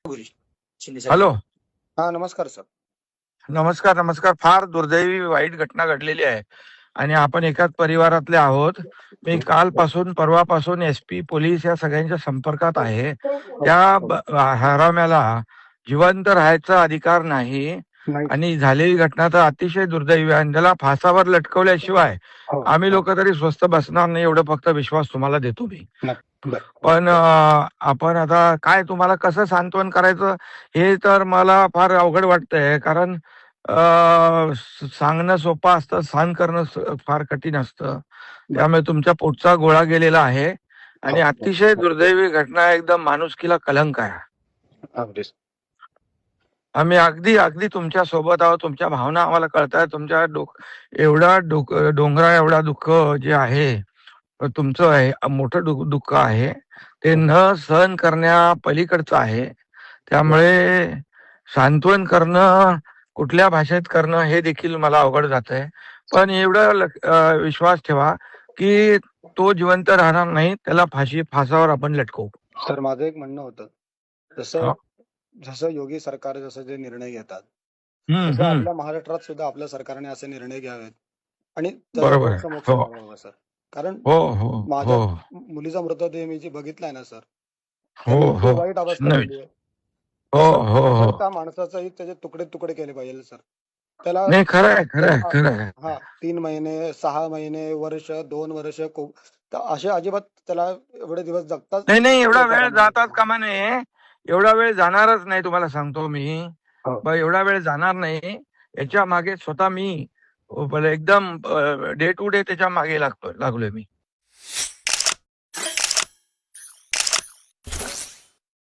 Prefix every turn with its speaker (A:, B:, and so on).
A: गुरुजी शिंदे साहेब.
B: हॅलो.
A: हा नमस्कार सर.
B: नमस्कार नमस्कार. फार दुर्दैवी वाईट घटना घडलेली आहे आणि आपण एकाच परिवारातले आहोत. मी कालपासून परवापासून SP पोलीस या सगळ्यांच्या संपर्कात आहे. त्या हराम्याला जिवंत राहायचा अधिकार नाही आणि झालेली घटना तर अतिशय दुर्दैवी आहे आणि त्याला फासावर लटकवल्याशिवाय आम्ही लोक तरी स्वस्थ बसणार नाही, एवढं फक्त विश्वास तुम्हाला देतो मी. पण आपण आता काय तुम्हाला कसं सांत्वन करायचं हे तर मला फार अवघड वाटतंय, कारण सांगणं सोपं असतं, सहन करणं फार कठीण असतं. त्यामुळे तुमच्या पोटचा गोळा गेलेला आहे आणि अतिशय दुर्दैवी घटना, एकदम माणुसकीला कलंक आहे. आम्ही अगदी अगदी तुमच्या सोबत आहोत. तुमच्या भावना आम्हाला कळताय. तुमच्या एवढा डोंगरा एवढा दुःख जे आहे तुमचं आहे, मोठं दुःख आहे, ते न सहन करण्या पलीकडचं आहे. त्यामुळे सांत्वन करणं कुठल्या भाषेत करणं हे देखील मला अवघड जात आहे. पण एवढा विश्वास ठेवा की तो जिवंत राहणार नाही, त्याला फासावर आपण लटकवू.
A: सर माझं एक म्हणणं होतं, जसं योगी सरकार जसं जे निर्णय घेतात तसं आपल्या महाराष्ट्रात सुद्धा आपल्या सरकारने असे निर्णय घ्यावेत आणि
B: बरोबर.
A: सर. कारण
B: हो
A: माझ्या मुलीचा मृतदेह मी जे बघितलाय ना सर,
B: हो
A: वाईट अवस्था झाली आहे. त्या माणसाचाही त्याचे तुकडे तुकडे केले पाहिजे सर. त्याला
B: नाही, खरंय.
A: 3 महिने 6 महिने वर्ष 2 वर्ष असे अजिबात त्याला एवढे दिवस जगतात
B: नाही, एवढा वेळ जातात कामा नये. एवढा वेळ जाणारच नाही, तुम्हाला सांगतो मी. एवढा वेळ जाणार नाही. याच्या मागे स्वतः मी एकदम डे टू डे त्याच्या मागे लागलोय मी.